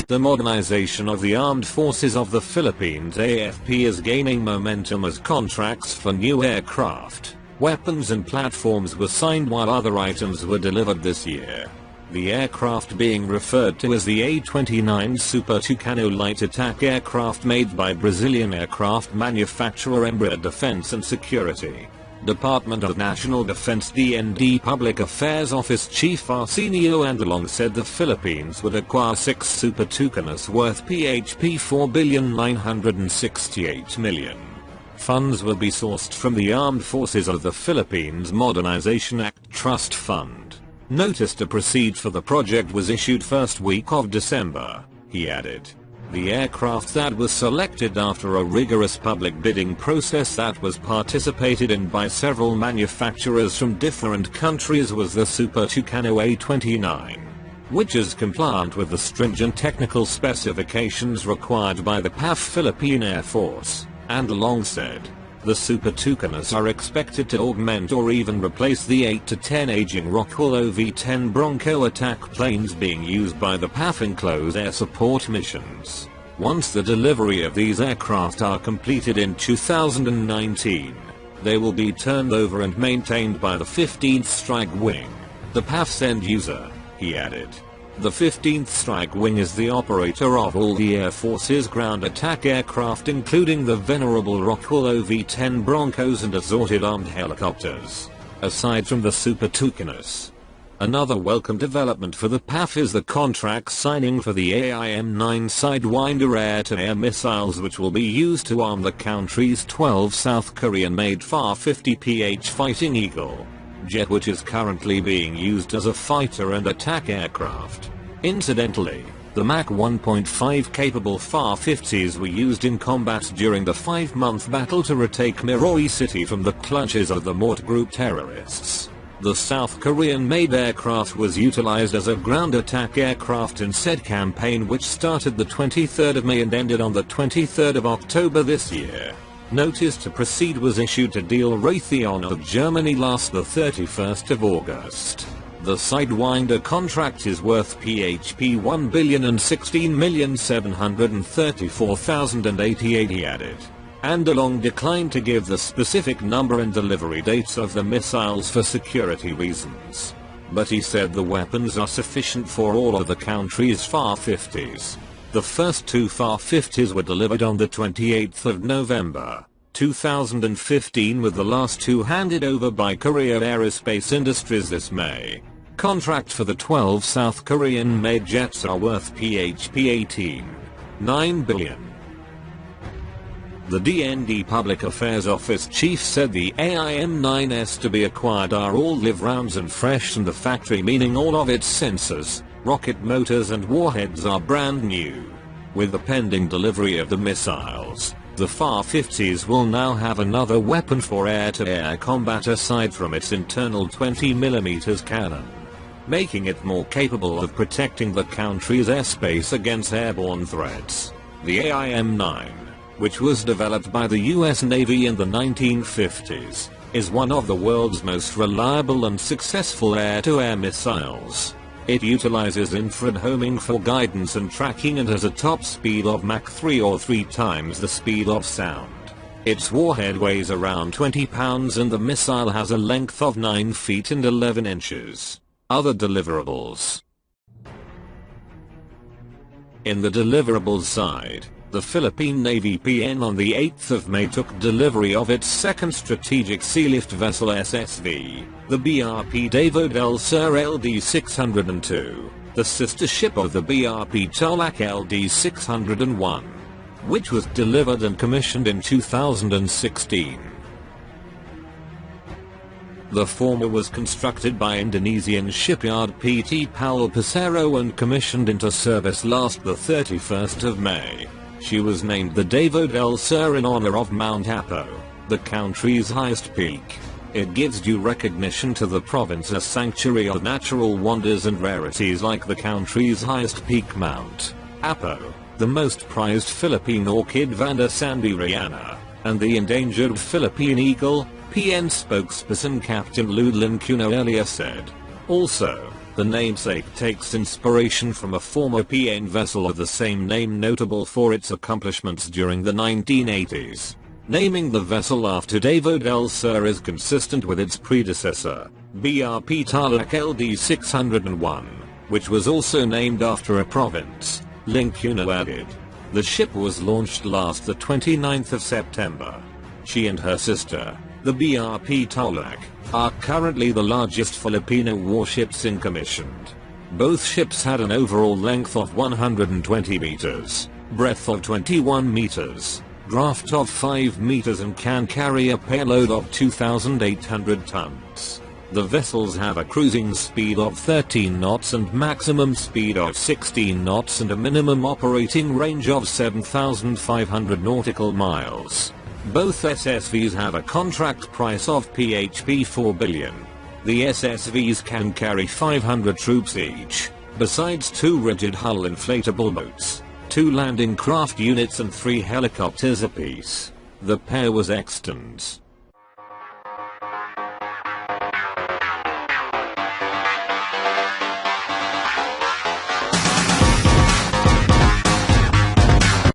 The modernization of the Armed Forces of the Philippines AFP is gaining momentum as contracts for new aircraft, weapons and platforms were signed while other items were delivered this year. The aircraft being referred to as the A-29 Super Tucano light attack aircraft made by Brazilian aircraft manufacturer Embraer Defense and Security. Department of National Defense DND Public Affairs Office Chief Arsenio Andalong said the Philippines would acquire 6 Super Tucanos worth PHP 4,968 million. Funds will be sourced from the Armed Forces of the Philippines Modernization Act Trust Fund. Notice to proceed for the project was issued first week of December, he added. The aircraft that was selected after a rigorous public bidding process that was participated in by several manufacturers from different countries was the Super Tucano A-29, which is compliant with the stringent technical specifications required by the PAF Philippine Air Force, and Long said. The Super Tucanos are expected to augment or even replace the 8 to 10 aging Rockwell OV-10 Bronco attack planes being used by the PAF in close air support missions. Once the delivery of these aircraft are completed in 2019, they will be turned over and maintained by the 15th Strike Wing, the PAF's end user, he added. The 15th Strike Wing is the operator of all the Air Force's ground attack aircraft including the venerable Rockwell OV-10 Broncos and assorted armed helicopters. Aside from the Super Tucanos, another welcome development for the PAF is the contract signing for the AIM-9 Sidewinder air-to-air missiles which will be used to arm the country's 12 South Korean-made FA-50PH Fighting Eagle jet which is currently being used as a fighter and attack aircraft. Incidentally, the Mach 1.5 capable FA-50s were used in combat during the 5-month battle to retake Miroi City from the clutches of the Mort Group terrorists. The South Korean-made aircraft was utilized as a ground attack aircraft in said campaign which started the 23rd of May and ended on the 23rd of October this year. Notice to proceed was issued to deal Raytheon of Germany last the 31st of August. The Sidewinder contract is worth PHP 1,016,734,088 he added. Andalong declined to give the specific number and delivery dates of the missiles for security reasons. But he said the weapons are sufficient for all of the country's FA-50s. The first 2 FA-50s were delivered on the 28th of November, 2015 with the last 2 handed over by Korea Aerospace Industries this May. Contract for the 12 South Korean-made jets are worth PHP 18.9 billion. The DND Public Affairs Office Chief said the AIM-9s to be acquired are all live rounds and fresh from the factory meaning all of its sensors, rocket motors and warheads are brand new. With the pending delivery of the missiles, the FA-50s will now have another weapon for air-to-air combat aside from its internal 20mm cannon, making it more capable of protecting the country's airspace against airborne threats. The AIM-9, which was developed by the US Navy in the 1950s, is one of the world's most reliable and successful air-to-air missiles. It utilizes infrared homing for guidance and tracking and has a top speed of Mach 3 or 3 times the speed of sound. Its warhead weighs around 20 pounds and the missile has a length of 9 feet and 11 inches. Other deliverables. In the deliverables side, the Philippine Navy PN on the 8th of May took delivery of its second strategic sealift vessel SSV, the BRP David L. Sir LD-602, the sister ship of the BRP Tarlac LD-601, which was delivered and commissioned in 2016. The former was constructed by Indonesian shipyard PT Pal Pesero and commissioned into service last the 31st of May. She was named the David L. Sir in honor of Mount Apo, the country's highest peak. It gives due recognition to the province as sanctuary of natural wonders and rarities like the country's highest peak Mount Apo, the most prized Philippine orchid Vanda Sanderiana, and the endangered Philippine eagle, PN spokesperson Captain Ludlin Cuno earlier said. Also, The namesake takes inspiration from a former PN vessel of the same name, notable for its accomplishments during the 1980s. Naming the vessel after David L. Sir is consistent with its predecessor, BRP Tarlac LD 601, which was also named after a province, Lincuno added. The ship was launched last the 29th of September. She and her sister, the BRP Tarlac, are currently the largest Filipino warships in commissioned. Both ships had an overall length of 120 meters, breadth of 21 meters, draft of 5 meters and can carry a payload of 2,800 tons. The vessels have a cruising speed of 13 knots and maximum speed of 16 knots and a minimum operating range of 7,500 nautical miles. Both SSVs have a contract price of PHP 4 billion. The SSVs can carry 500 troops each, besides 2 rigid hull inflatable boats, 2 landing craft units and 3 helicopters apiece. The pair was extant.